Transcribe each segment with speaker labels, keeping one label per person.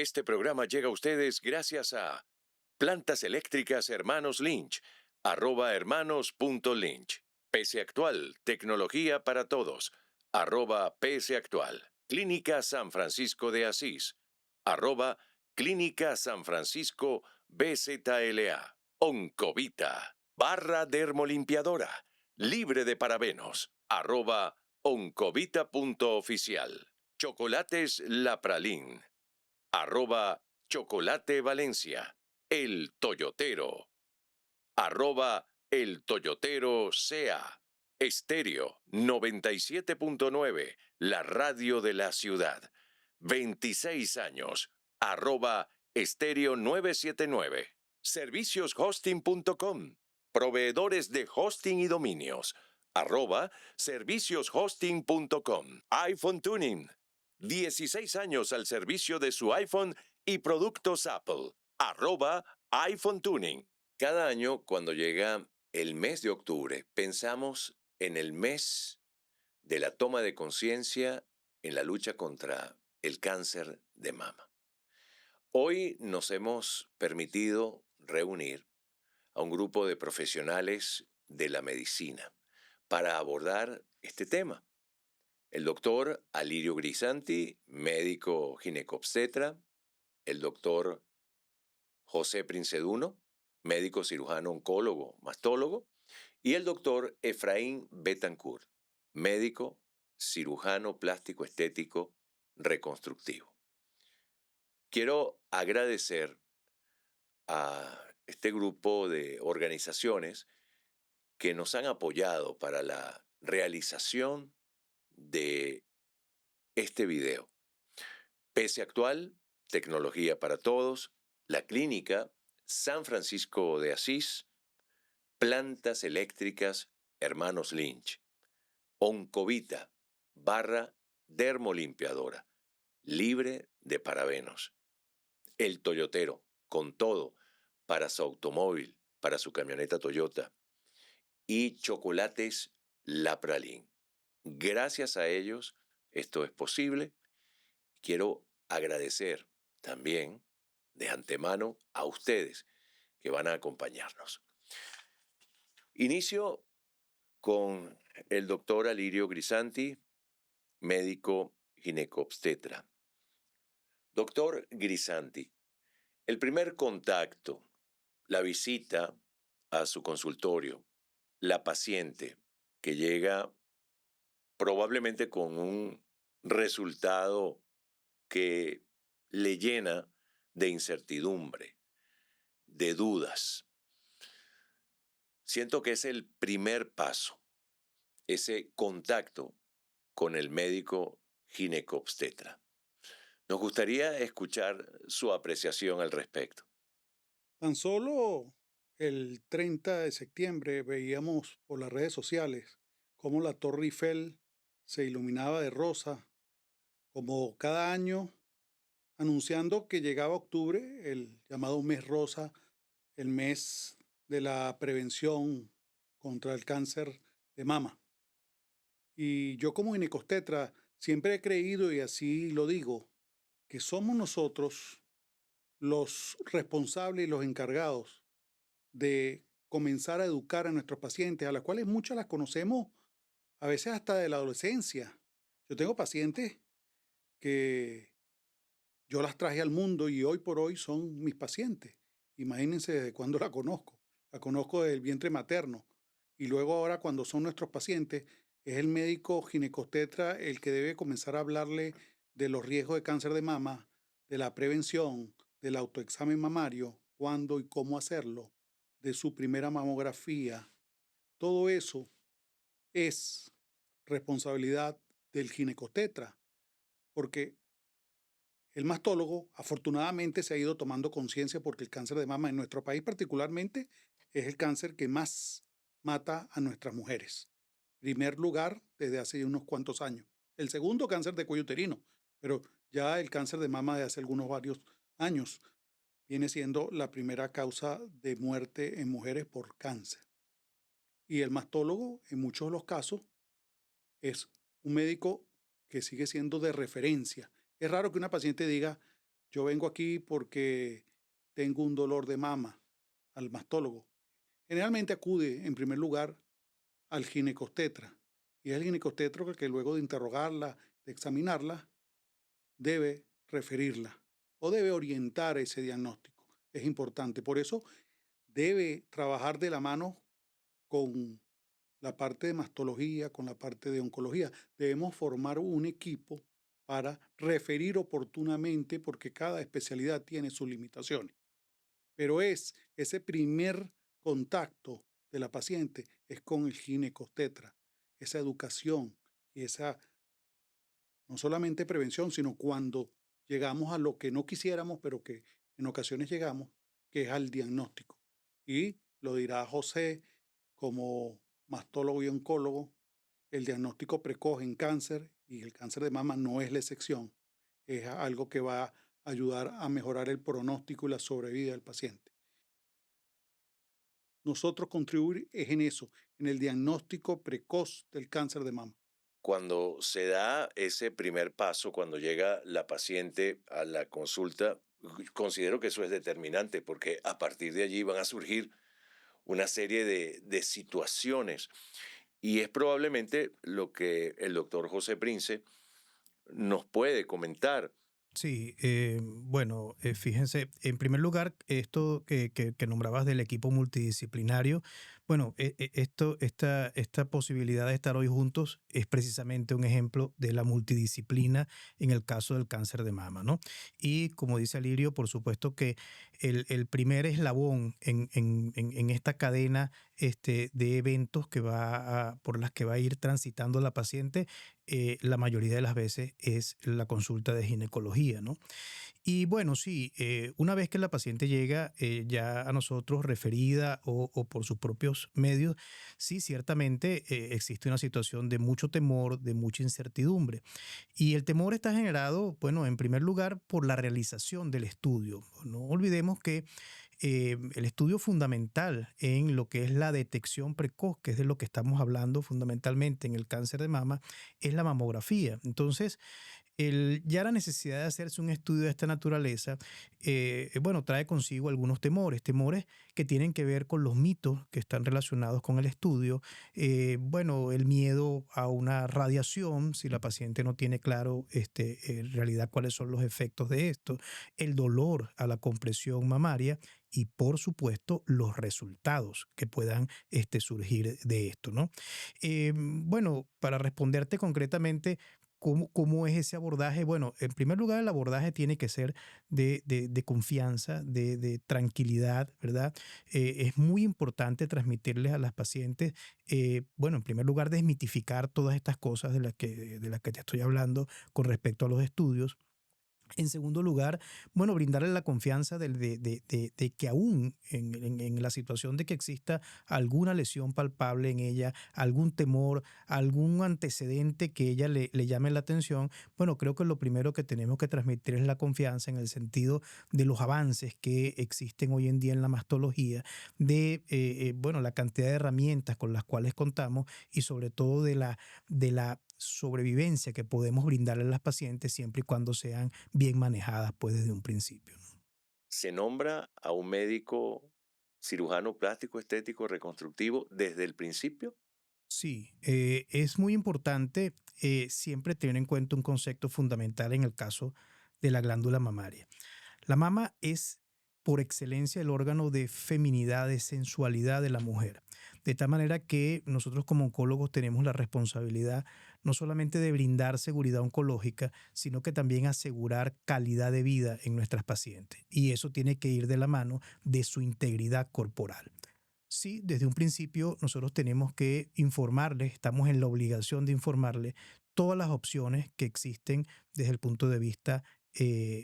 Speaker 1: Este programa llega a ustedes gracias a Plantas Eléctricas Hermanos Lynch, @hermanos.lynch. PC Actual, tecnología para todos, @PC Actual. Clínica San Francisco de Asís, @Clínica San Francisco BZLA. Oncovita, barra dermolimpiadora, libre de parabenos, @oncovita.oficial. Chocolates La Pralín, @Chocolate Valencia. El Toyotero, El Toyotero sea. Estéreo 97.9, la radio de la ciudad. 26 años, Estéreo 979. Servicioshosting.com, proveedores de hosting y dominios, @servicioshosting.com. iPhone Tuning, 16 años al servicio de su iPhone y productos Apple, @iPhone Tuning. Cada año, cuando llega el mes de octubre, pensamos en el mes de la toma de conciencia en la lucha contra el cáncer de mama. Hoy nos hemos permitido reunir a un grupo de profesionales de la medicina para abordar este tema. El doctor Alirio Grisanti, médico ginecobstetra, el doctor José Princeduno, médico cirujano oncólogo, mastólogo, y el doctor Efraín Betancourt, médico cirujano plástico estético reconstructivo. Quiero agradecer a este grupo de organizaciones que nos han apoyado para la realización de este video. PC Actual, tecnología para todos, la clínica San Francisco de Asís, Plantas Eléctricas Hermanos Lynch, Oncovita, barra dermolimpiadora, libre de parabenos. El Toyotero, con todo, para su automóvil, para su camioneta Toyota. Y Chocolates La Pralín. Gracias a ellos esto es posible. Quiero agradecer también de antemano a ustedes que van a acompañarnos. Inicio con el doctor Alirio Grisanti, médico ginecobstetra. Doctor Grisanti, el primer contacto, la visita a su consultorio, la paciente que llega probablemente con un resultado que le llena de incertidumbre, de dudas. Siento que es el primer paso, ese contacto con el médico ginecobstetra. Nos gustaría escuchar su apreciación al respecto.
Speaker 2: Tan solo el 30 de septiembre veíamos por las redes sociales cómo la Torre Eiffel se iluminaba de rosa, como cada año, anunciando que llegaba octubre, el llamado mes rosa, el mes de la prevención contra el cáncer de mama. Y yo como ginecostetra siempre he creído, y así lo digo, que somos nosotros los responsables y los encargados de comenzar a educar a nuestros pacientes, a las cuales muchas las conocemos a veces hasta de la adolescencia. Yo tengo pacientes que yo las traje al mundo y hoy por hoy son mis pacientes. Imagínense desde cuándo la conozco. La conozco del vientre materno. Y luego ahora cuando son nuestros pacientes, es el médico ginecostetra el que debe comenzar a hablarle de los riesgos de cáncer de mama, de la prevención, del autoexamen mamario, cuándo y cómo hacerlo, de su primera mamografía. Todo eso es responsabilidad del ginecostetra, porque el mastólogo afortunadamente se ha ido tomando conciencia porque el cáncer de mama en nuestro país particularmente es el cáncer que más mata a nuestras mujeres. Primer lugar desde hace unos cuantos años. El segundo, cáncer de cuello uterino, pero ya el cáncer de mama de hace algunos varios años viene siendo la primera causa de muerte en mujeres por cáncer. Y el mastólogo, en muchos de los casos, es un médico que sigue siendo de referencia. Es raro que una paciente diga, yo vengo aquí porque tengo un dolor de mama al mastólogo. Generalmente acude en primer lugar al ginecobstetra y es el ginecobstetra que luego de interrogarla, de examinarla, debe referirla o debe orientar ese diagnóstico. Es importante. Por eso debe trabajar de la mano con la parte de mastología, con la parte de oncología. Debemos formar un equipo para referir oportunamente porque cada especialidad tiene sus limitaciones. Pero es ese primer contacto de la paciente es con el ginecobstetra, esa educación y esa no solamente prevención, sino cuando llegamos a lo que no quisiéramos, pero que en ocasiones llegamos, que es al diagnóstico. Y lo dirá José como mastólogo y oncólogo, el diagnóstico precoz en cáncer y el cáncer de mama no es la excepción, es algo que va a ayudar a mejorar el pronóstico y la sobrevida del paciente. Nosotros contribuir es en eso, en el diagnóstico precoz del cáncer de mama.
Speaker 1: Cuando se da ese primer paso, cuando llega la paciente a la consulta, considero que eso es determinante porque a partir de allí van a surgir una serie de situaciones y es probablemente lo que el doctor José Prince nos puede comentar.
Speaker 3: Sí, bueno, fíjense, en primer lugar, esto que nombrabas del equipo multidisciplinario, bueno, esta posibilidad de estar hoy juntos es precisamente un ejemplo de la multidisciplina en el caso del cáncer de mama, ¿no? Y como dice Alirio, por supuesto que el primer eslabón en esta cadena de eventos por las que va a ir transitando la paciente la mayoría de las veces es la consulta de ginecología, ¿no? Y bueno, sí, una vez que la paciente llega ya a nosotros referida o por sus propios medios, sí, ciertamente existe una situación de mucho temor, de mucha incertidumbre. Y el temor está generado, bueno, en primer lugar, por la realización del estudio. No olvidemos que el estudio fundamental en lo que es la detección precoz, que es de lo que estamos hablando fundamentalmente en el cáncer de mama, es la mamografía. Entonces, ya la necesidad de hacerse un estudio de esta naturaleza, bueno, trae consigo algunos temores, temores que tienen que ver con los mitos que están relacionados con el estudio, bueno, el miedo a una radiación, si la paciente no tiene claro en realidad cuáles son los efectos de esto, el dolor a la compresión mamaria y por supuesto los resultados que puedan surgir de esto, ¿no? Bueno, para responderte concretamente, ¿cómo es ese abordaje? Bueno, en primer lugar, el abordaje tiene que ser de confianza, de tranquilidad, ¿verdad? Es muy importante transmitirles a las pacientes, bueno, en primer lugar, desmitificar todas estas cosas de las que te estoy hablando con respecto a los estudios. En segundo lugar, bueno, brindarle la confianza de que aún en la situación de que exista alguna lesión palpable en ella, algún temor, algún antecedente que ella le llame la atención, bueno, creo que lo primero que tenemos que transmitir es la confianza en el sentido de los avances que existen hoy en día en la mastología, bueno, la cantidad de herramientas con las cuales contamos y sobre todo de la sobrevivencia que podemos brindarle a las pacientes siempre y cuando sean bien manejadas pues desde un principio, ¿no?
Speaker 1: Se nombra a un médico cirujano plástico, estético, reconstructivo desde el principio.
Speaker 3: Sí, es muy importante siempre tener en cuenta un concepto fundamental en el caso de la glándula mamaria. La mama es por excelencia el órgano de feminidad, de sensualidad de la mujer. De tal manera que nosotros como oncólogos tenemos la responsabilidad no solamente de brindar seguridad oncológica, sino que también asegurar calidad de vida en nuestras pacientes. Y eso tiene que ir de la mano de su integridad corporal. Sí, desde un principio nosotros tenemos que informarles, estamos en la obligación de informarles todas las opciones que existen desde el punto de vista,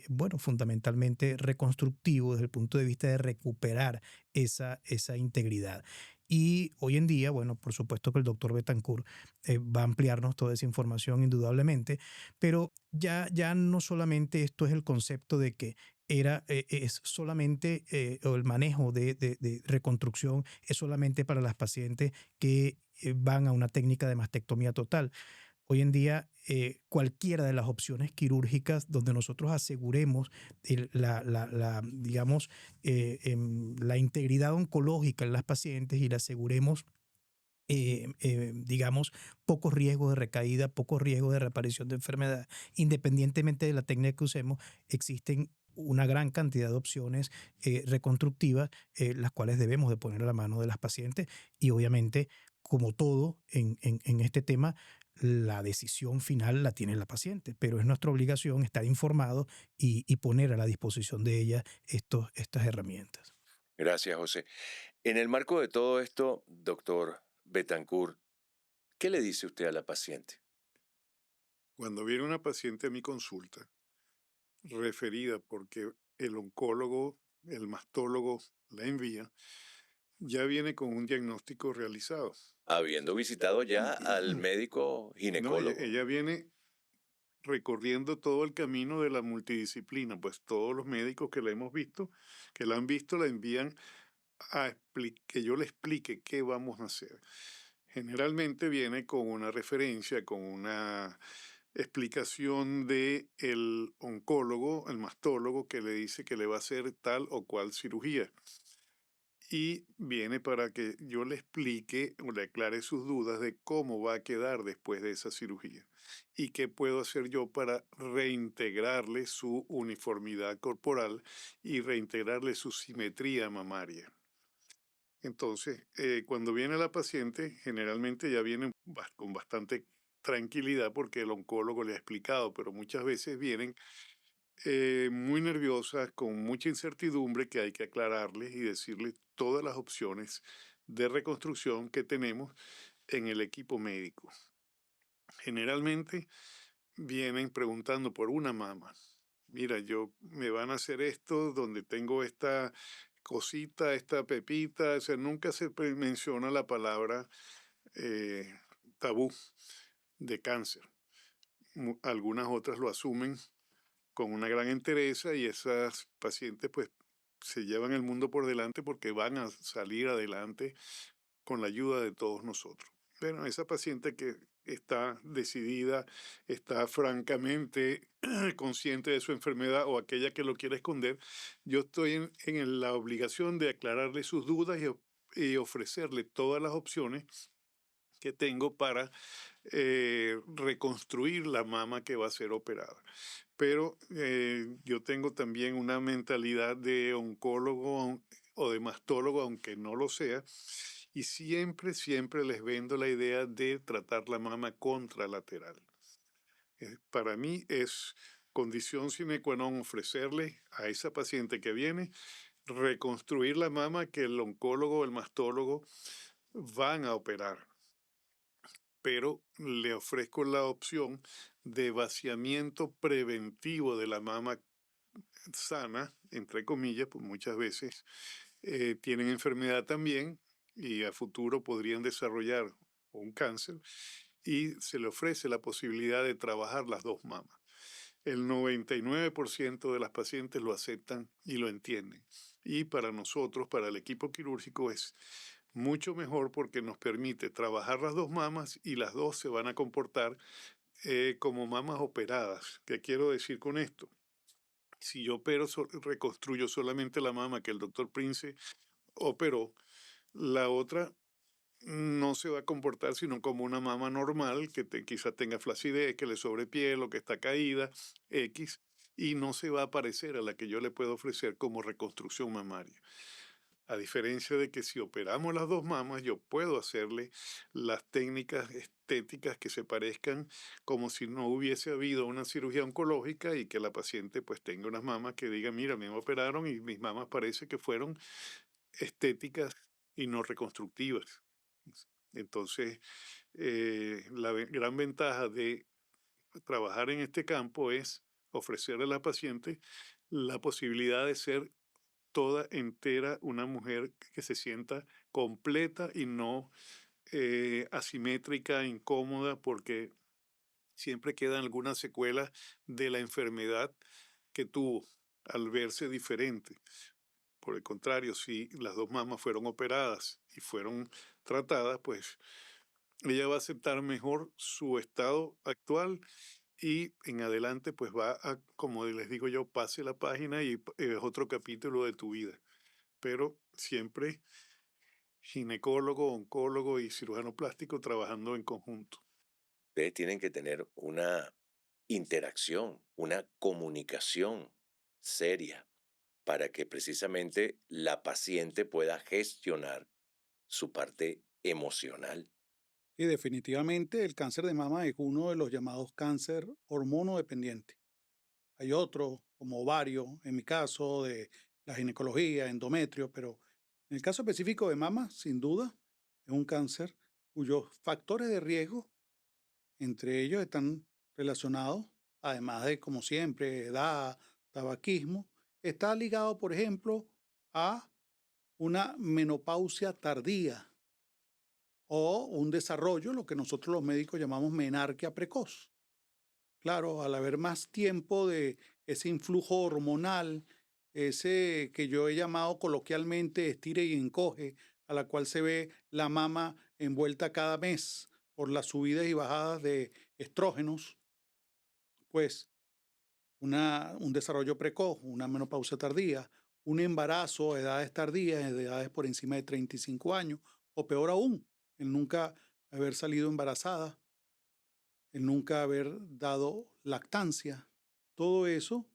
Speaker 3: bueno, fundamentalmente reconstructivo, desde el punto de vista de recuperar esa integridad. Y hoy en día, bueno, por supuesto que el doctor Betancourt va a ampliarnos toda esa información indudablemente, pero ya no solamente esto es el concepto de que es solamente, o el manejo de reconstrucción es solamente para las pacientes que van a una técnica de mastectomía total. Hoy en día, cualquiera de las opciones quirúrgicas donde nosotros aseguremos digamos, la integridad oncológica en las pacientes y le aseguremos digamos, poco riesgo de recaída, poco riesgo de reaparición de enfermedad. Independientemente de la técnica que usemos, existen una gran cantidad de opciones reconstructivas, las cuales debemos de poner a la mano de las pacientes y obviamente, como todo en este tema, la decisión final la tiene la paciente, pero es nuestra obligación estar informados y poner a la disposición de ella estas herramientas.
Speaker 1: Gracias, José. En el marco de todo esto, doctor Betancourt, ¿qué le dice usted a la paciente?
Speaker 4: Cuando viene una paciente a mi consulta, referida porque el oncólogo, el mastólogo la envía, ya viene con un diagnóstico realizado.
Speaker 1: Habiendo visitado ya al médico
Speaker 4: No,
Speaker 1: ginecólogo.
Speaker 4: ella viene recorriendo todo el camino de la multidisciplina, pues todos los médicos que la hemos visto, que la han visto, la envían a que yo le explique qué vamos a hacer. Generalmente viene con una referencia, con una explicación de el oncólogo, el mastólogo, que le dice que le va a hacer tal o cual cirugía. Y viene para que yo le explique o le aclare sus dudas de cómo va a quedar después de esa cirugía y qué puedo hacer yo para reintegrarle su uniformidad corporal y reintegrarle su simetría mamaria. Entonces, cuando viene la paciente, generalmente ya viene con bastante tranquilidad porque el oncólogo le ha explicado, pero muchas veces vienen muy nerviosas, con mucha incertidumbre que hay que aclararles y decirles todas las opciones de reconstrucción que tenemos en el equipo médico. Generalmente vienen preguntando por una mama. Mira, yo me van a hacer esto donde tengo esta cosita, esta pepita, o sea, nunca se menciona la palabra eh, tabú de cáncer. Algunas otras lo asumen con una gran entereza y esas pacientes pues se llevan el mundo por delante porque van a salir adelante con la ayuda de todos nosotros. Bueno, esa paciente que está decidida, está francamente consciente de su enfermedad o aquella que lo quiere esconder, yo estoy en la obligación de aclararle sus dudas y ofrecerle todas las opciones que tengo para reconstruir la mama que va a ser operada. Pero yo tengo también una mentalidad de oncólogo o de mastólogo, aunque no lo sea, y siempre, siempre les vendo la idea de tratar la mama contralateral. Para mí es condición sine qua non ofrecerle a esa paciente que viene reconstruir la mama que el oncólogo o el mastólogo van a operar, pero le ofrezco la opción de vaciamiento preventivo de la mama sana, entre comillas, pues muchas veces tienen enfermedad también y a futuro podrían desarrollar un cáncer y se le ofrece la posibilidad de trabajar las dos mamas. El 99% de las pacientes lo aceptan y lo entienden. Y para nosotros, para el equipo quirúrgico, es mucho mejor porque nos permite trabajar las dos mamas y las dos se van a comportar como mamas operadas. ¿Qué quiero decir con esto? Si yo opero, reconstruyo solamente la mama que el doctor Prince operó, la otra no se va a comportar sino como una mama normal, que quizá tenga flacidez, que le sobre piel o que está caída, X, y no se va a parecer a la que yo le puedo ofrecer como reconstrucción mamaria. A diferencia de que si operamos las dos mamas, yo puedo hacerle las técnicas estéticas que se parezcan como si no hubiese habido una cirugía oncológica y que la paciente pues tenga unas mamas que diga, mira, me operaron y mis mamas parece que fueron estéticas y no reconstructivas. Entonces, la gran ventaja de trabajar en este campo es ofrecerle a la paciente la posibilidad de ser toda entera una mujer que se sienta completa y no asimétrica, incómoda, porque siempre quedan algunas secuelas de la enfermedad que tuvo al verse diferente. Por el contrario, si las dos mamas fueron operadas y fueron tratadas, pues ella va a aceptar mejor su estado actual y en adelante pues va a, como les digo yo, pase la página y es otro capítulo de tu vida. Pero siempre ginecólogo, oncólogo y cirujano plástico trabajando en conjunto.
Speaker 1: Ustedes tienen que tener una interacción, una comunicación seria para que precisamente la paciente pueda gestionar su parte emocional.
Speaker 2: Y definitivamente el cáncer de mama es uno de los llamados cáncer hormonodependiente. Hay otros, como ovario, en mi caso, de la ginecología, endometrio, pero en el caso específico de mama, sin duda, es un cáncer cuyos factores de riesgo, entre ellos están relacionados, además de, como siempre, edad, tabaquismo, está ligado, por ejemplo, a una menopausia tardía o un desarrollo, lo que nosotros los médicos llamamos menarquia precoz. Claro, al haber más tiempo de ese influjo hormonal, ese que yo he llamado coloquialmente estire y encoge, a la cual se ve la mama envuelta cada mes por las subidas y bajadas de estrógenos, pues un desarrollo precoz, una menopausia tardía, un embarazo a edades tardías, de edades por encima de 35 años, o peor aún, el nunca haber salido embarazada, el nunca haber dado lactancia. Todo eso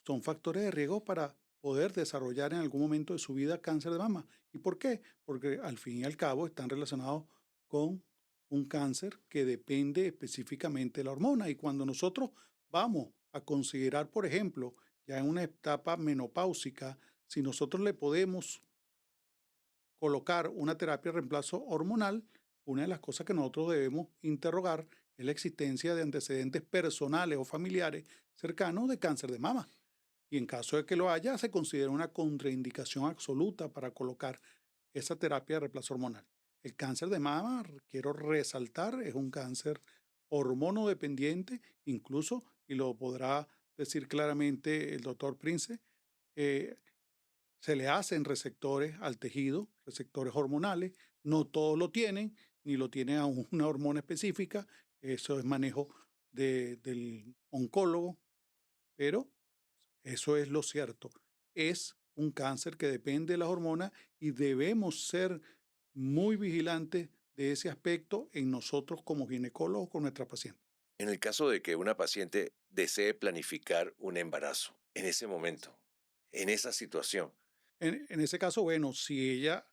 Speaker 2: son factores de riesgo para poder desarrollar en algún momento de su vida cáncer de mama. ¿Y por qué? Porque al fin y al cabo están relacionados con un cáncer que depende específicamente de la hormona. Y cuando nosotros vamos a considerar, por ejemplo, ya en una etapa menopáusica, si nosotros le podemos colocar una terapia de reemplazo hormonal, una de las cosas que nosotros debemos interrogar es la existencia de antecedentes personales o familiares cercanos de cáncer de mama. Y en caso de que lo haya, se considera una contraindicación absoluta para colocar esa terapia de reemplazo hormonal. El cáncer de mama, quiero resaltar, es un cáncer hormonodependiente, incluso, y lo podrá decir claramente el doctor Prince, eh, se le hacen receptores al tejido, receptores hormonales. No todos lo tienen, ni lo tienen a una hormona específica. Eso es manejo del oncólogo, pero eso es lo cierto. Es un cáncer que depende de las hormonas y debemos ser muy vigilantes de ese aspecto en nosotros como ginecólogos con nuestra paciente.
Speaker 1: En el caso de que una paciente desee planificar un embarazo, en ese momento, en esa situación,
Speaker 2: En ese caso, bueno, si ella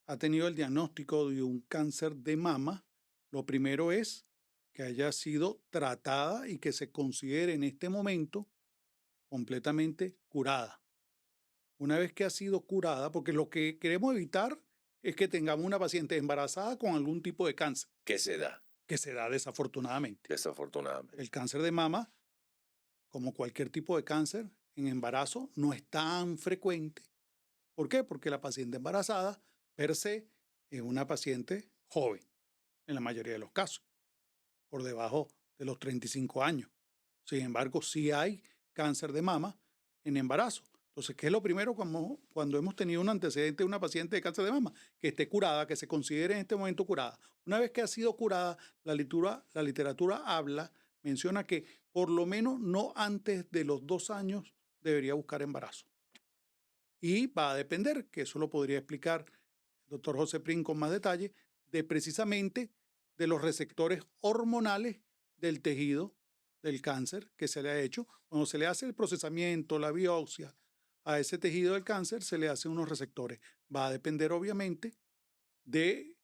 Speaker 2: ha tenido el diagnóstico de un cáncer de mama, lo primero es que haya sido tratada y que se considere en este momento completamente curada. Una vez que ha sido curada, porque lo que queremos evitar es que tengamos una paciente embarazada con algún tipo de cáncer,
Speaker 1: ¿qué se da?
Speaker 2: que se da desafortunadamente.
Speaker 1: Desafortunadamente.
Speaker 2: El cáncer de mama, como cualquier tipo de cáncer en embarazo, no es tan frecuente. ¿Por qué? Porque la paciente embarazada, per se, es una paciente joven, en la mayoría de los casos, por debajo de los 35 años. Sin embargo, sí hay cáncer de mama en embarazo. Entonces, ¿qué es lo primero cuando hemos tenido un antecedente de una paciente de cáncer de mama? Que esté curada, que se considere en este momento curada. Una vez que ha sido curada, la literatura habla, menciona que por lo menos no antes de los 2 años debería buscar embarazo. Y va a depender, que eso lo podría explicar el doctor José Prin con más detalle, de precisamente de los receptores hormonales del tejido del cáncer que se le ha hecho. Cuando se le hace el procesamiento, la biopsia a ese tejido del cáncer, se le hacen unos receptores. Va a depender obviamente de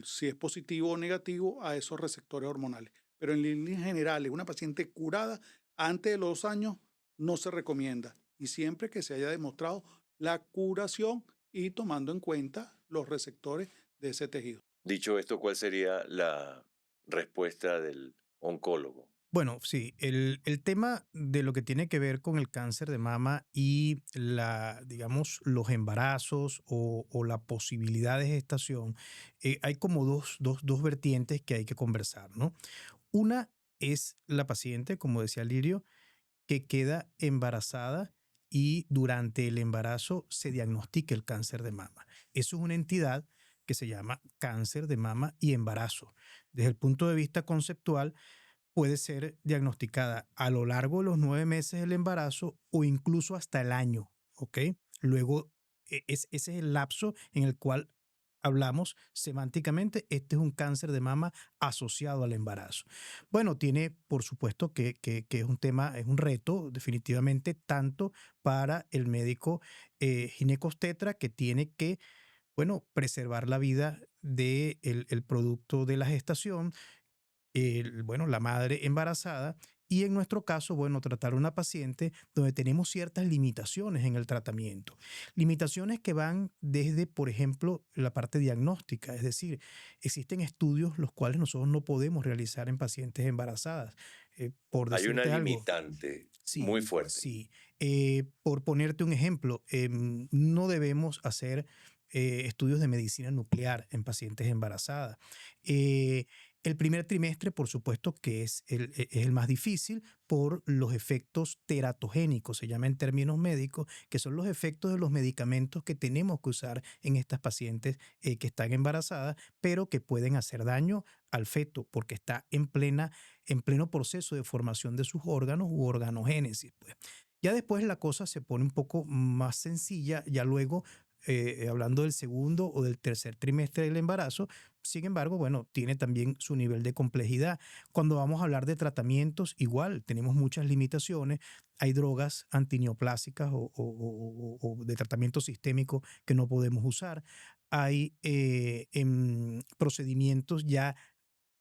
Speaker 2: si es positivo o negativo a esos receptores hormonales. Pero en líneas generales, una paciente curada antes de los 2 años no se recomienda. Y siempre que se haya demostrado la curación y tomando en cuenta los receptores de ese tejido.
Speaker 1: Dicho esto, ¿cuál sería la respuesta del oncólogo?
Speaker 3: Bueno, sí, el tema de lo que tiene que ver con el cáncer de mama y digamos, los embarazos o la posibilidad de gestación, hay como dos vertientes que hay que conversar, ¿no? Una es la paciente, como decía Lirio, que queda embarazada y durante el embarazo se diagnostica el cáncer de mama. Eso es una entidad que se llama cáncer de mama y embarazo. Desde el punto de vista conceptual, puede ser diagnosticada a lo largo de los 9 meses del embarazo o incluso hasta el año, ¿ok? Luego, ese es el lapso en el cual hablamos semánticamente, este es un cáncer de mama asociado al embarazo. Bueno, tiene, por supuesto, que es un tema, es un reto, definitivamente, tanto para el médico ginecobstetra que tiene que, bueno, preservar la vida del el producto de la gestación, bueno, la madre embarazada, y en nuestro caso, bueno, tratar a una paciente donde tenemos ciertas limitaciones en el tratamiento. Limitaciones que van desde, por ejemplo, la parte diagnóstica, es decir, existen estudios los cuales nosotros no podemos realizar en pacientes embarazadas. Por
Speaker 1: Hay una
Speaker 3: decirte algo,
Speaker 1: limitante muy
Speaker 3: sí,
Speaker 1: fuerte.
Speaker 3: sí. Por ponerte un ejemplo, no debemos hacer estudios de medicina nuclear en pacientes embarazadas. Eh, el primer trimestre, por supuesto, que es el más difícil por los efectos teratogénicos, se llama en términos médicos, que son los efectos de los medicamentos que tenemos que usar en estas pacientes que están embarazadas, pero que pueden hacer daño al feto porque está en pleno proceso de formación de sus órganos u organogénesis, pues. Ya después la cosa se pone un poco más sencilla, ya luego, hablando del segundo o del tercer trimestre del embarazo. Sin embargo, bueno, tiene también su nivel de complejidad. Cuando vamos a hablar de tratamientos, igual tenemos muchas limitaciones. Hay drogas antineoplásicas o de tratamiento sistémico que no podemos usar. Hay procedimientos ya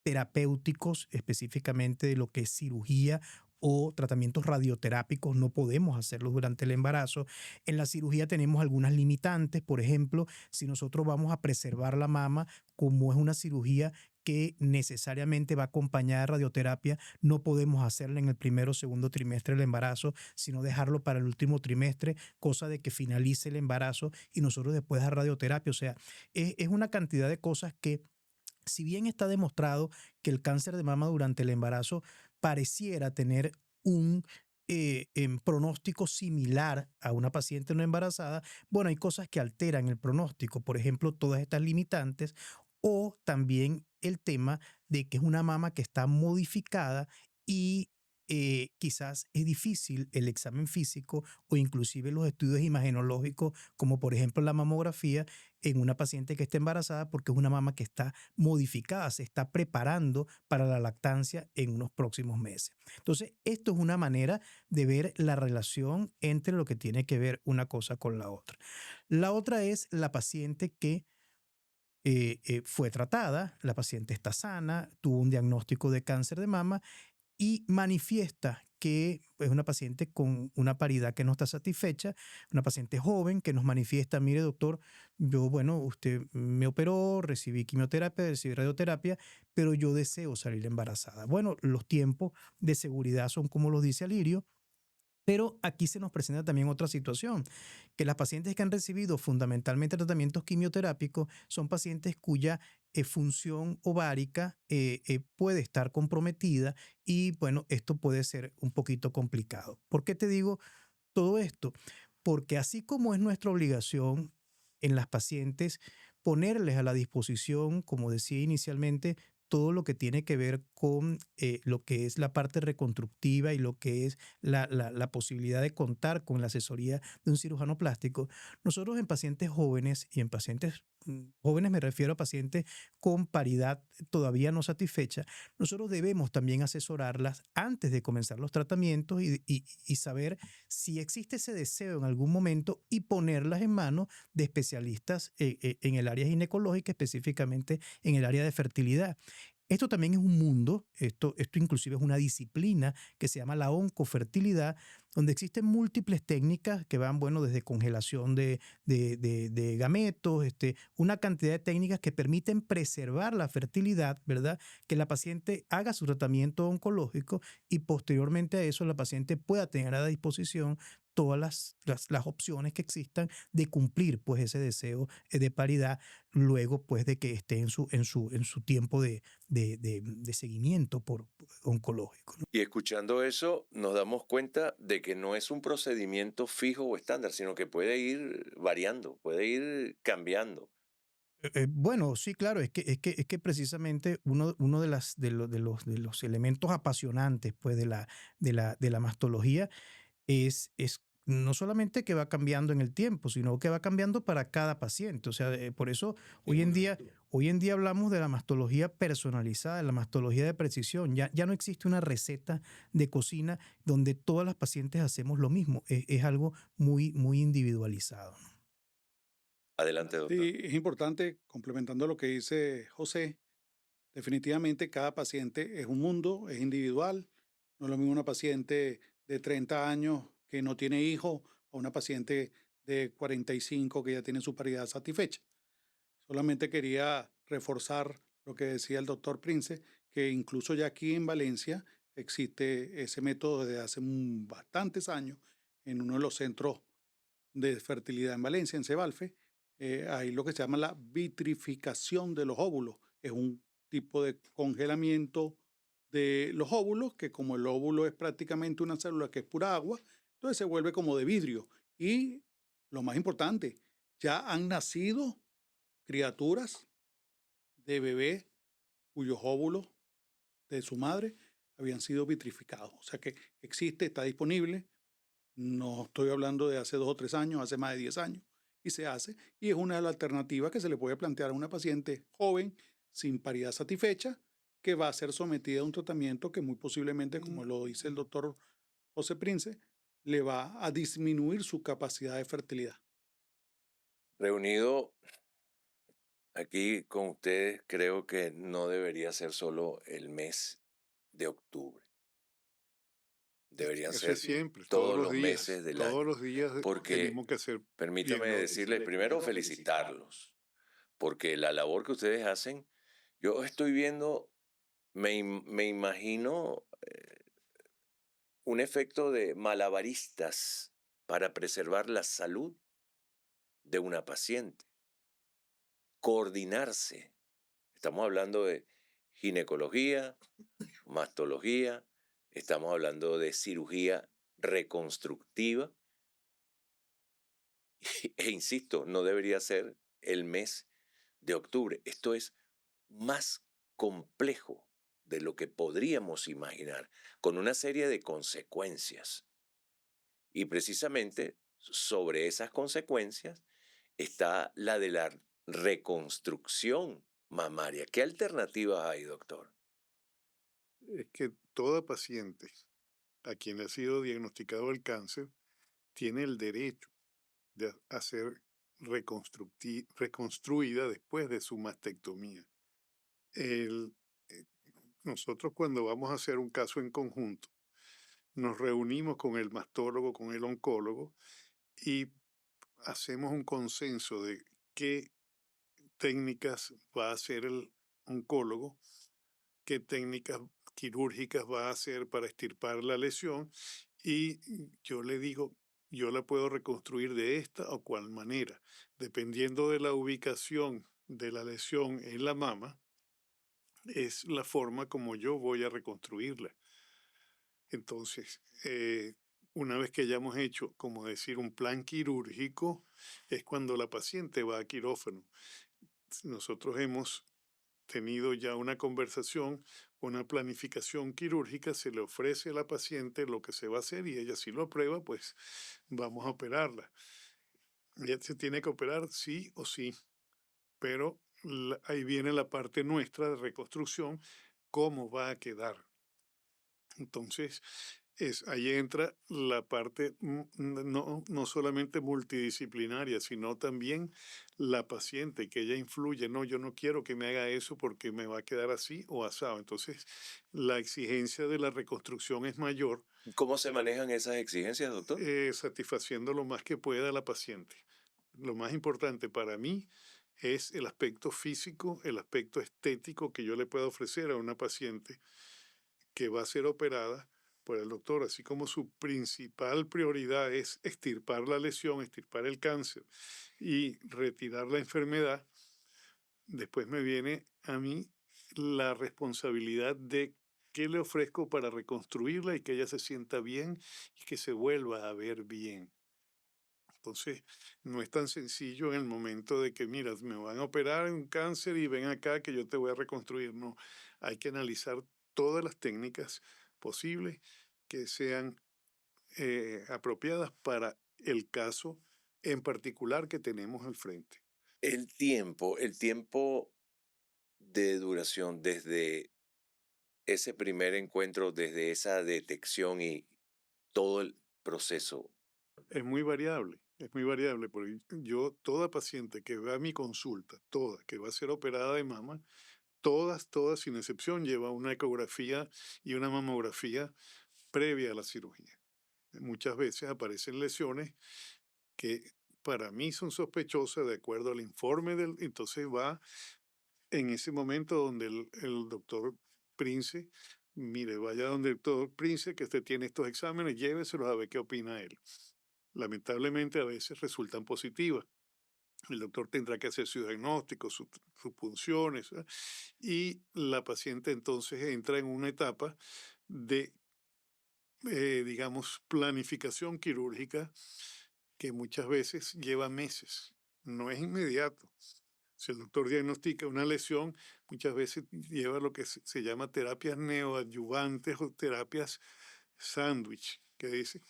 Speaker 3: terapéuticos, específicamente de lo que es cirugía o tratamientos radioterápicos, no podemos hacerlos durante el embarazo. En la cirugía tenemos algunas limitantes, por ejemplo, si nosotros vamos a preservar la mama, como es una cirugía que necesariamente va acompañada de radioterapia, no podemos hacerla en el primero o segundo trimestre del embarazo, sino dejarlo para el último trimestre, cosa de que finalice el embarazo y nosotros después dar radioterapia. O sea, es una cantidad de cosas que, si bien está demostrado que el cáncer de mama durante el embarazo pareciera tener un pronóstico similar a una paciente no embarazada, bueno, hay cosas que alteran el pronóstico, por ejemplo, todas estas limitantes o también el tema de que es una mama que está modificada y quizás es difícil el examen físico o inclusive los estudios imagenológicos, como por ejemplo la mamografía, en una paciente que está embarazada porque es una mama que está modificada, se está preparando para la lactancia en unos próximos meses. Entonces, esto es una manera de ver la relación entre lo que tiene que ver una cosa con la otra. La otra es la paciente que fue tratada, la paciente está sana, tuvo un diagnóstico de cáncer de mama y manifiesta que es una paciente con una paridad que no está satisfecha, una paciente joven que nos manifiesta: mire doctor, yo, bueno, usted me operó, recibí quimioterapia, recibí radioterapia, pero yo deseo salir embarazada. Bueno, los tiempos de seguridad son como los dice Alirio, pero aquí se nos presenta también otra situación, que las pacientes que han recibido fundamentalmente tratamientos quimioterápicos son pacientes cuya función ovárica puede estar comprometida y bueno, esto puede ser un poquito complicado. ¿Por qué te digo todo esto? Porque así como es nuestra obligación en las pacientes ponerles a la disposición, como decía inicialmente, todo lo que tiene que ver con lo que es la parte reconstructiva y lo que es la posibilidad de contar con la asesoría de un cirujano plástico, nosotros en pacientes jóvenes y en pacientes jóvenes, me refiero a pacientes con paridad todavía no satisfecha, nosotros debemos también asesorarlas antes de comenzar los tratamientos y saber si existe ese deseo en algún momento y ponerlas en manos de especialistas en el área ginecológica, específicamente en el área de fertilidad. Esto también es un mundo, esto inclusive es una disciplina que se llama la oncofertilidad, donde existen múltiples técnicas que van, bueno, desde congelación de gametos, una cantidad de técnicas que permiten preservar la fertilidad, ¿verdad? Que la paciente haga su tratamiento oncológico y posteriormente a eso la paciente pueda tener a disposición todas las opciones que existan de cumplir pues ese deseo de paridad luego pues de que esté en su tiempo de seguimiento oncológico, ¿no?
Speaker 1: Y escuchando eso, nos damos cuenta de que no es un procedimiento fijo o estándar, sino que puede ir variando, puede ir cambiando.
Speaker 3: Bueno, sí, claro, es que precisamente uno de los elementos apasionantes pues, de la mastología es no solamente que va cambiando en el tiempo, sino que va cambiando para cada paciente. O sea, por eso hoy en día, hoy en día hablamos de la mastología personalizada, de la mastología de precisión. Ya no existe una receta de cocina donde todas las pacientes hacemos lo mismo. Es algo muy, muy individualizado, ¿no?
Speaker 1: Adelante, doctor.
Speaker 2: Sí, es importante, complementando lo que dice José, definitivamente cada paciente es un mundo, es individual. No es lo mismo una paciente de 30 años que no tiene hijos o una paciente de 45 que ya tiene su paridad satisfecha. Solamente quería reforzar lo que decía el doctor Prince, que incluso ya aquí en Valencia existe ese método desde hace bastantes años en uno de los centros de fertilidad en Valencia, en Cebalfe. Hay lo que se llama la vitrificación de los óvulos. Es un tipo de congelamiento de los óvulos, que como el óvulo es prácticamente una célula que es pura agua, entonces se vuelve como de vidrio. Y lo más importante, ya han nacido criaturas de bebés cuyos óvulos de su madre habían sido vitrificados. O sea que existe, está disponible. No estoy hablando de hace 2 o 3 años, hace más de 10 años. Y se hace. Y es una de las alternativas que se le puede plantear a una paciente joven sin paridad satisfecha que va a ser sometida a un tratamiento que muy posiblemente, como lo dice el doctor José Prince, le va a disminuir su capacidad de fertilidad.
Speaker 1: Reunido aquí con ustedes, creo que no debería ser solo el mes de octubre. Deberían
Speaker 4: Eso es
Speaker 1: ser
Speaker 4: siempre,
Speaker 1: todos los meses del
Speaker 4: todos
Speaker 1: año.
Speaker 4: los días
Speaker 1: Porque
Speaker 4: tenemos que hacer
Speaker 1: permítame
Speaker 4: diagnóstico.
Speaker 1: decirles, primero felicitarlos, porque la labor que ustedes hacen, yo estoy viendo, me imagino un efecto de malabaristas para preservar la salud de una paciente, coordinarse. Estamos hablando de ginecología, mastología, estamos hablando de cirugía reconstructiva. E insisto, no debería ser el mes de octubre. Esto es más complejo de lo que podríamos imaginar, con una serie de consecuencias. Y precisamente sobre esas consecuencias está la de la reconstrucción mamaria. ¿Qué alternativas hay, doctor?
Speaker 4: Es que toda paciente a quien le ha sido diagnosticado el cáncer tiene el derecho de ser reconstruida después de su mastectomía. El- eh, Nosotros cuando vamos a hacer un caso en conjunto, nos reunimos con el mastólogo, con el oncólogo y hacemos un consenso de qué técnicas va a hacer el oncólogo, qué técnicas quirúrgicas va a hacer para extirpar la lesión y yo le digo, yo la puedo reconstruir de esta o cual manera, dependiendo de la ubicación de la lesión en la mama, es la forma como yo voy a reconstruirla. Entonces, una vez que hayamos hecho, como decir, un plan quirúrgico, es cuando la paciente va a quirófano. Nosotros hemos tenido ya una conversación, una planificación quirúrgica, se le ofrece a la paciente lo que se va a hacer y ella si lo aprueba, pues vamos a operarla. Ella se tiene que operar sí o sí, pero ahí viene la parte nuestra de reconstrucción, cómo va a quedar. Entonces, ahí entra la parte no solamente multidisciplinaria, sino también la paciente, que ella influye. No, yo no quiero que me haga eso porque me va a quedar así o asado. Entonces, la exigencia de la reconstrucción es mayor,
Speaker 1: ¿Cómo se manejan esas exigencias, doctor?
Speaker 4: satisfaciendo lo más que pueda a la paciente. Lo más importante para mí es el aspecto físico, el aspecto estético que yo le puedo ofrecer a una paciente que va a ser operada por el doctor, así como su principal prioridad es extirpar la lesión, extirpar el cáncer y retirar la enfermedad, después me viene a mí la responsabilidad de qué le ofrezco para reconstruirla y que ella se sienta bien y que se vuelva a ver bien. Entonces, no es tan sencillo en el momento de que, mira, me van a operar un cáncer y ven acá que yo te voy a reconstruir. No, hay que analizar todas las técnicas posibles que sean apropiadas para el caso en particular que tenemos al frente.
Speaker 1: El tiempo de duración desde ese primer encuentro, desde esa detección y todo el proceso.
Speaker 4: Es muy variable, porque yo, toda paciente que va a mi consulta, toda, que va a ser operada de mama, todas sin excepción, lleva una ecografía y una mamografía previa a la cirugía. Muchas veces aparecen lesiones que para mí son sospechosas de acuerdo al informe entonces va en ese momento donde el doctor Prince, mire, vaya donde el doctor Prince, que usted tiene estos exámenes, lléveselos a ver qué opina él. Lamentablemente a veces resultan positivas. El doctor tendrá que hacer su diagnóstico, sus punciones, ¿verdad? Y la paciente entonces entra en una etapa de, digamos, planificación quirúrgica que muchas veces lleva meses, no es inmediato. Si el doctor diagnostica una lesión, muchas veces lleva lo que se llama terapias neoadyuvantes o terapias sándwich, que dice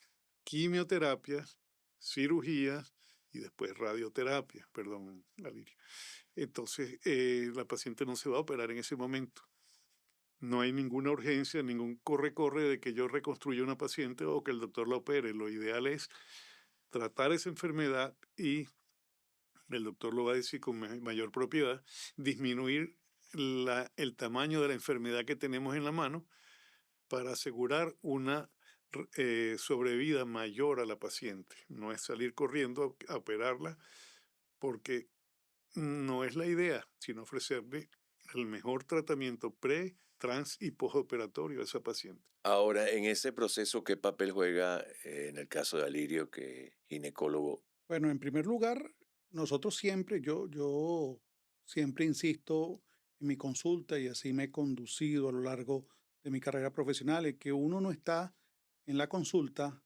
Speaker 4: quimioterapia, cirugía y después radioterapia, perdón, Alirio. Entonces, la paciente no se va a operar en ese momento. No hay ninguna urgencia, ningún corre-corre de que yo reconstruya una paciente o que el doctor la opere. Lo ideal es tratar esa enfermedad y el doctor lo va a decir con mayor propiedad, disminuir el tamaño de la enfermedad que tenemos en la mano para asegurar una sobrevida mayor a la paciente. No es salir corriendo a operarla porque no es la idea, sino ofrecerle el mejor tratamiento pre, trans y postoperatorio a esa paciente.
Speaker 1: Ahora, en ese proceso, ¿qué papel juega en el caso de Alirio, que ginecólogo?
Speaker 2: Bueno, en primer lugar, nosotros siempre, yo siempre insisto en mi consulta y así me he conducido a lo largo de mi carrera profesional, es que uno no está en la consulta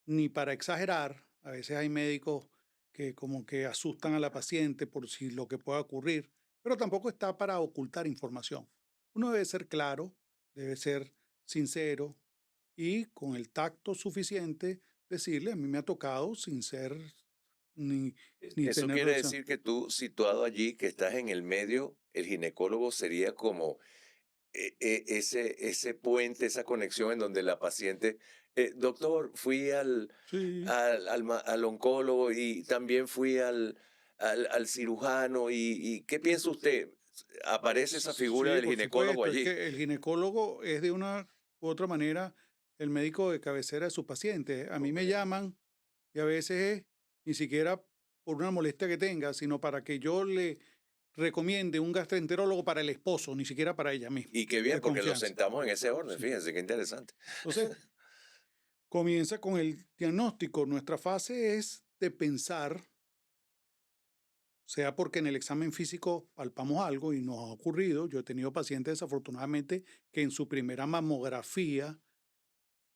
Speaker 2: ni para exagerar. A veces hay médicos que como que asustan a la paciente por si lo que pueda ocurrir, pero tampoco está para ocultar información. Uno debe ser claro, debe ser sincero y con el tacto suficiente decirle, a mí me ha tocado sin ser ni, ni
Speaker 1: Eso
Speaker 2: tener
Speaker 1: quiere
Speaker 2: relación.
Speaker 1: decir que tú, situado allí, que estás en el medio, el ginecólogo sería como ese puente, esa conexión en donde la paciente, doctor, fui
Speaker 2: Sí,
Speaker 1: al oncólogo y también fui al cirujano y ¿qué piensa usted? Aparece esa figura
Speaker 2: sí,
Speaker 1: del
Speaker 2: por
Speaker 1: ginecólogo
Speaker 2: supuesto. Es
Speaker 1: allí.
Speaker 2: que el ginecólogo es de una u otra manera el médico de cabecera de su paciente. A mí me
Speaker 1: Correcto.
Speaker 2: llaman y a veces es ni siquiera por una molestia que tenga, sino para que yo le recomiende un gastroenterólogo para el esposo, ni siquiera para ella misma,
Speaker 1: Y qué bien,
Speaker 2: de
Speaker 1: porque lo
Speaker 2: confianza.
Speaker 1: sentamos en ese orden,
Speaker 2: Sí.
Speaker 1: fíjense, qué interesante.
Speaker 2: Entonces, comienza con el diagnóstico. Nuestra fase es de pensar, sea porque en el examen físico palpamos algo y nos ha ocurrido. Yo he tenido pacientes desafortunadamente que en su primera mamografía,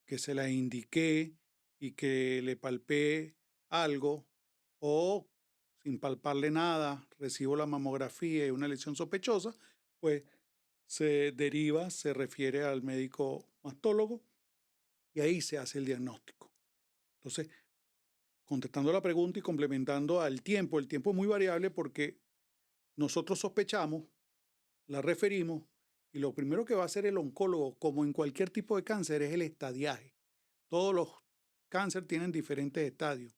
Speaker 2: que se la indiqué y que le palpé algo, o sin palparle nada, recibo la mamografía y una lesión sospechosa, pues se deriva, se refiere al médico mastólogo y ahí se hace el diagnóstico. Entonces, contestando la pregunta y complementando al tiempo, el tiempo es muy variable porque nosotros sospechamos, la referimos y lo primero que va a hacer el oncólogo, como en cualquier tipo de cáncer, es el estadiaje. Todos los cánceres tienen diferentes estadios.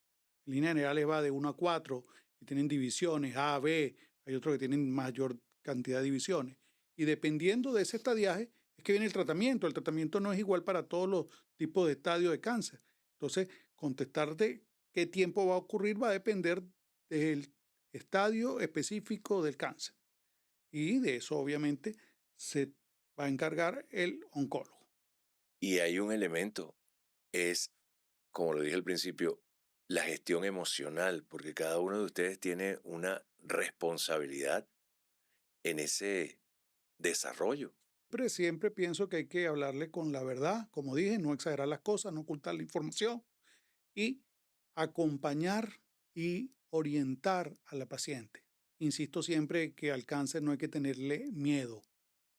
Speaker 2: En líneas generales va de 1 a 4 y tienen divisiones A, B, hay otros que tienen mayor cantidad de divisiones. Y dependiendo de ese estadiaje es que viene el tratamiento. El tratamiento no es igual para todos los tipos de estadios de cáncer. Entonces, contestarte qué tiempo va a ocurrir va a depender del estadio específico del cáncer. Y de eso obviamente se va a encargar el oncólogo.
Speaker 1: Y hay un elemento, es, como lo dije al principio, la gestión emocional, porque cada uno de ustedes tiene una responsabilidad en ese desarrollo.
Speaker 2: Siempre pienso que hay que hablarle con la verdad, como dije, no exagerar las cosas, no ocultar la información y acompañar y orientar a la paciente. Insisto siempre que al cáncer no hay que tenerle miedo,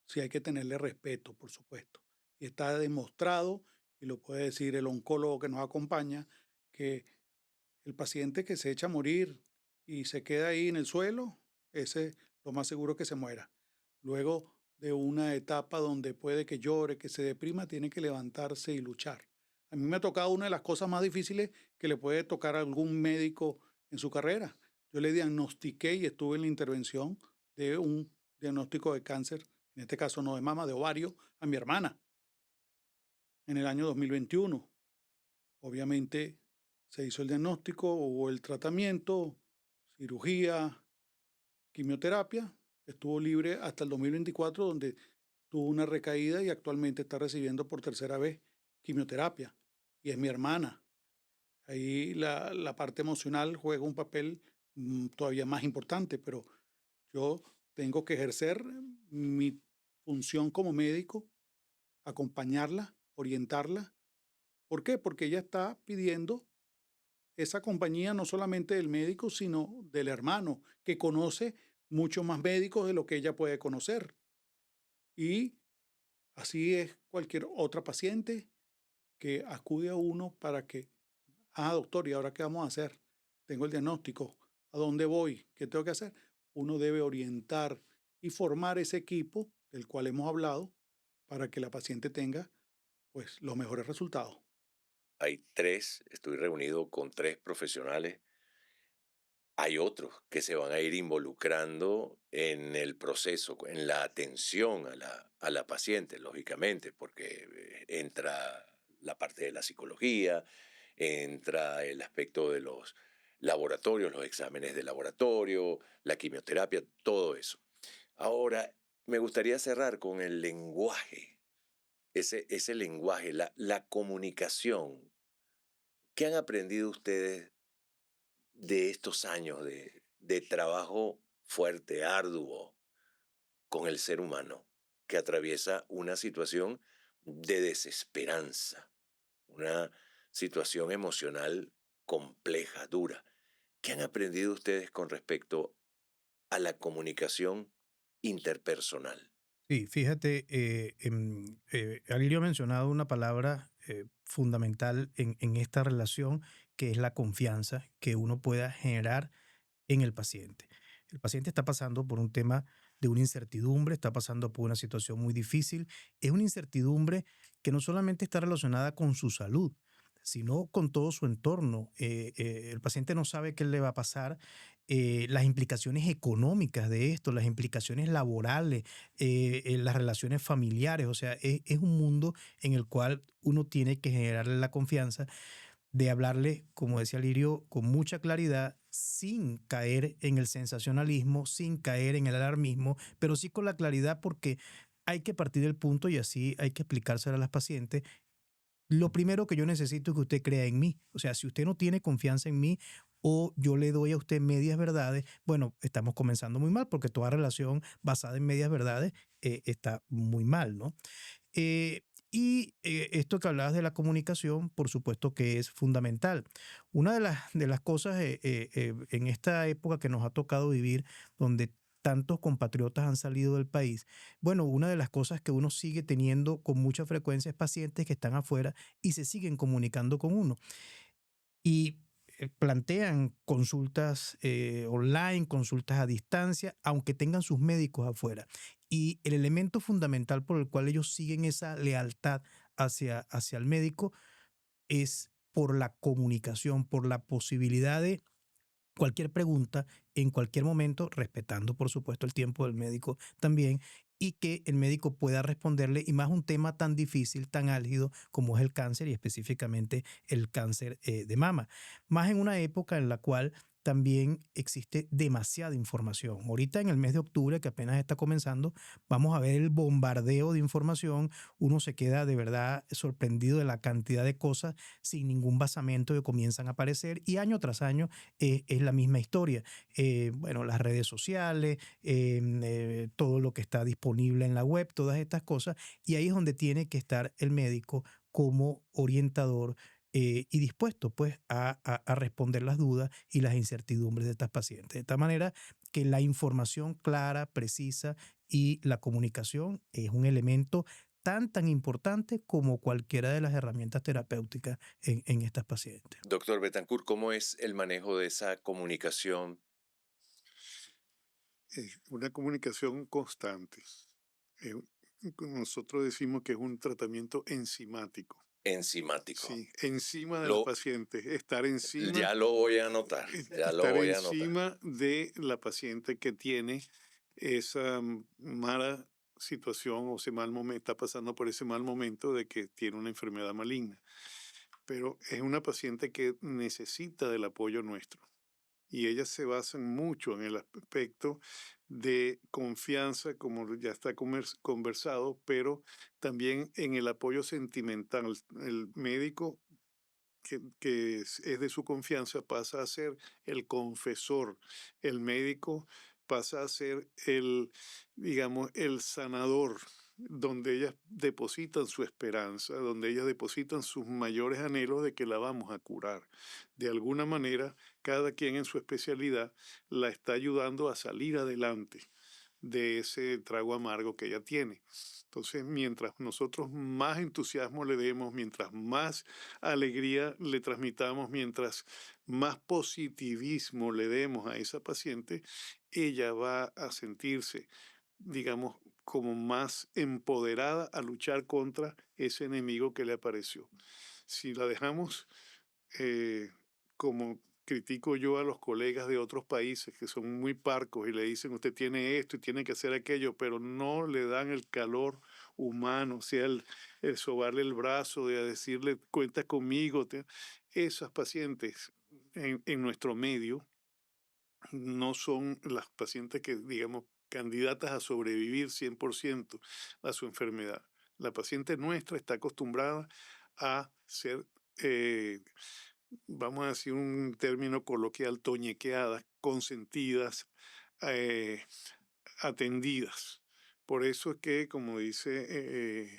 Speaker 2: sí hay que tenerle respeto, por supuesto. Y está demostrado, y lo puede decir el oncólogo que nos acompaña, que el paciente que se echa a morir y se queda ahí en el suelo, ese lo más seguro es que se muera. Luego de una etapa donde puede que llore, que se deprima, tiene que levantarse y luchar. A mí me ha tocado una de las cosas más difíciles que le puede tocar a algún médico en su carrera. Yo le diagnostiqué y estuve en la intervención de un diagnóstico de cáncer, en este caso no de mama, de ovario, a mi hermana en el año 2021. Obviamente se hizo el diagnóstico, hubo el tratamiento, cirugía, quimioterapia, estuvo libre hasta el 2024, donde tuvo una recaída y actualmente está recibiendo por tercera vez quimioterapia. Y es mi hermana. Ahí la parte emocional juega un papel todavía más importante, pero yo tengo que ejercer mi función como médico, acompañarla, orientarla. ¿Por qué? Porque ella está pidiendo esa compañía no solamente del médico, sino del hermano, que conoce muchos más médicos de lo que ella puede conocer. Y así es cualquier otra paciente que acude a uno para que, doctor, ¿y ahora qué vamos a hacer? Tengo el diagnóstico, ¿a dónde voy? ¿Qué tengo que hacer? Uno debe orientar y formar ese equipo del cual hemos hablado para que la paciente tenga pues los mejores resultados.
Speaker 1: Estoy reunido con 3 profesionales. Hay otros que se van a ir involucrando en el proceso, en la atención a la paciente, lógicamente, porque entra la parte de la psicología, entra el aspecto de los laboratorios, los exámenes de laboratorio, la quimioterapia, todo eso. Ahora, me gustaría cerrar con el lenguaje, ese lenguaje, la comunicación. ¿Qué han aprendido ustedes de estos años de trabajo fuerte, arduo, con el ser humano, que atraviesa una situación de desesperanza, una situación emocional compleja, dura? ¿Qué han aprendido ustedes con respecto a la comunicación interpersonal?
Speaker 3: Sí, fíjate, Alirio ha mencionado una palabra fundamental en esta relación, que es la confianza que uno pueda generar en el paciente. El paciente está pasando por un tema de una incertidumbre, está pasando por una situación muy difícil. Es una incertidumbre que no solamente está relacionada con su salud, sino con todo su entorno. El paciente no sabe qué le va a pasar, las implicaciones económicas de esto, las implicaciones laborales, las relaciones familiares. O sea, es un mundo en el cual uno tiene que generarle la confianza de hablarle, como decía Lirio, con mucha claridad, sin caer en el sensacionalismo, sin caer en el alarmismo, pero sí con la claridad, porque hay que partir del punto y así hay que explicárselo a las pacientes. Lo primero que yo necesito es que usted crea en mí. O sea, si usted no tiene confianza en mí o yo le doy a usted medias verdades, bueno, estamos comenzando muy mal, porque toda relación basada en medias verdades está muy mal, ¿no? Eh, Esto que hablabas de la comunicación, por supuesto que es fundamental. Una de las cosas en esta época que nos ha tocado vivir, donde tantos compatriotas han salido del país, bueno, una de las cosas que uno sigue teniendo con mucha frecuencia es pacientes que están afuera y se siguen comunicando con uno. Y plantean consultas online, consultas a distancia, aunque tengan sus médicos afuera. Y el elemento fundamental por el cual ellos siguen esa lealtad hacia el médico es por la comunicación, por la posibilidad de cualquier pregunta en cualquier momento, respetando por supuesto el tiempo del médico también, y que el médico pueda responderle, y más un tema tan difícil, tan álgido como es el cáncer, y específicamente el cáncer de mama. Más en una época en la cual también existe demasiada información. Ahorita en el mes de octubre, que apenas está comenzando, vamos a ver el bombardeo de información. Uno se queda de verdad sorprendido de la cantidad de cosas sin ningún basamento que comienzan a aparecer, y año tras año es la misma historia. Bueno, las redes sociales, todo lo que está disponible en la web, todas estas cosas, y ahí es donde tiene que estar el médico como orientador, y dispuesto pues a responder las dudas y las incertidumbres de estas pacientes. De tal manera que la información clara, precisa y la comunicación es un elemento tan importante como cualquiera de las herramientas terapéuticas en estas pacientes.
Speaker 1: Doctor Betancourt, ¿cómo es el manejo de esa comunicación
Speaker 4: Una comunicación constante. Eh, Nosotros decimos que es un tratamiento enzimático.
Speaker 1: enzimático?
Speaker 4: Sí, encima de las
Speaker 1: Lo,
Speaker 4: pacientes, estar encima,
Speaker 1: ya lo voy a anotar, ya lo
Speaker 4: estar
Speaker 1: voy a anotar.
Speaker 4: encima de la paciente que tiene esa mala situación o ese mal momento, está pasando por ese mal momento de que tiene una enfermedad maligna. Pero es una paciente que necesita del apoyo nuestro. Y ellas se basan mucho en el aspecto de confianza, como ya está conversado, pero también en el apoyo sentimental. El médico que es de su confianza pasa a ser el confesor. El médico pasa a ser el, digamos, el sanador, donde ellas depositan su esperanza, donde ellas depositan sus mayores anhelos de que la vamos a curar. De alguna manera, cada quien en su especialidad la está ayudando a salir adelante de ese trago amargo que ella tiene. Entonces, mientras nosotros más entusiasmo le demos, mientras más alegría le transmitamos, mientras más positivismo le demos a esa paciente, ella va a sentirse, digamos, como más empoderada a luchar contra ese enemigo que le apareció. Si la dejamos eh, como critico yo a los colegas de otros países que son muy parcos y le dicen usted tiene esto y tiene que hacer aquello, pero no le dan el calor humano, o sea, el sobarle el brazo, de decirle cuenta conmigo. Esas pacientes en nuestro medio no son las pacientes que, digamos, candidatas a sobrevivir 100% a su enfermedad. La paciente nuestra está acostumbrada a ser vamos a decir un término coloquial, toñequeadas, consentidas, eh, atendidas. Por eso es que, como dice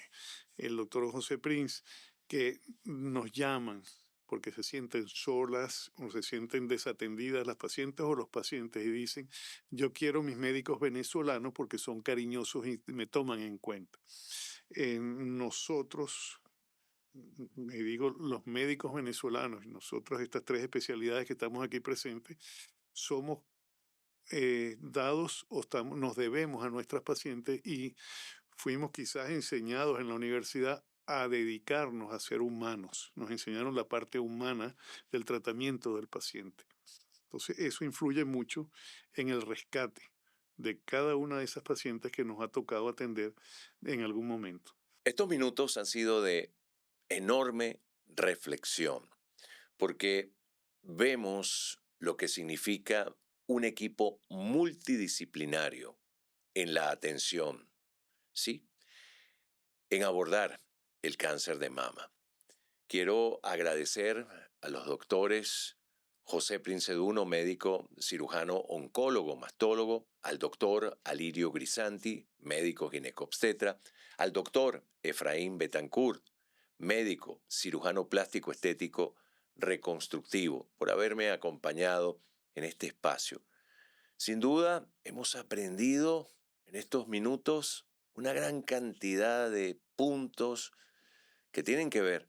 Speaker 4: el doctor José Prince, que nos llaman porque se sienten solas o se sienten desatendidas las pacientes o los pacientes y dicen, yo quiero mis médicos venezolanos porque son cariñosos y me toman en cuenta. Nosotros, y digo los médicos venezolanos, y nosotros estas tres especialidades que estamos aquí presentes, somos dados o nos debemos a nuestras pacientes y fuimos quizás enseñados en la universidad a dedicarnos a ser humanos. Nos enseñaron la parte humana del tratamiento del paciente. Entonces eso influye mucho en el rescate de cada una de esas pacientes que nos ha tocado atender en algún momento.
Speaker 1: Estos minutos han sido de enorme reflexión, porque vemos lo que significa un equipo multidisciplinario en la atención, ¿sí? En abordar el cáncer de mama. Quiero agradecer a los doctores José Princeduno, médico cirujano oncólogo, mastólogo, al doctor Alirio Grisanti, médico ginecobstetra, al doctor Efraín Betancourt, médico cirujano plástico estético reconstructivo, por haberme acompañado en este espacio. Sin duda, hemos aprendido en estos minutos una gran cantidad de puntos que tienen que ver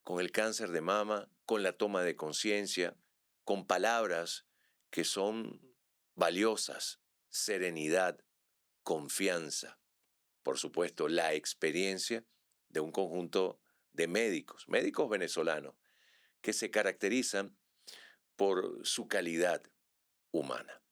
Speaker 1: con el cáncer de mama, con la toma de conciencia, con palabras que son valiosas: serenidad, confianza, por supuesto, la experiencia de un conjunto de médicos venezolanos, que se caracterizan por su calidad humana.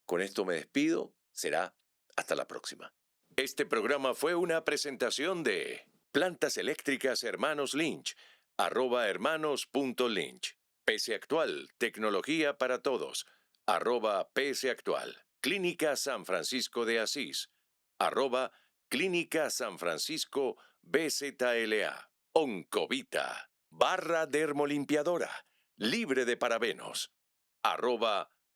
Speaker 1: Con esto me despido, será hasta la próxima. Este programa fue una presentación de Plantas Eléctricas Hermanos Lynch, @hermanos.lynch. PS Actual, tecnología para todos, @PS Actual. Clínica San Francisco de Asís, @Clínica San Francisco BZLA. Oncovita, barra dermolimpiadora, libre de parabenos,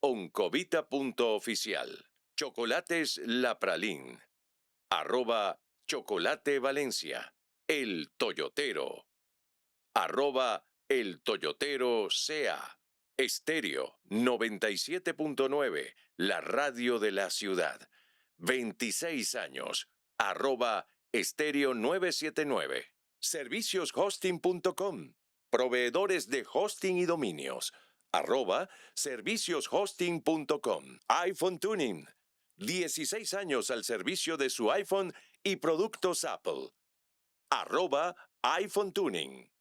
Speaker 1: @oncovita.oficial. Chocolates La Pralín, @Chocolate Valencia, el Toyotero, @el Toyotero sea. Estéreo 97.9, la radio de la ciudad. 26 años, @estéreo 979. Servicioshosting.com, proveedores de hosting y dominios, @servicioshosting.com. iPhone Tuning, 16 años al servicio de su iPhone y productos Apple, @iPhone Tuning.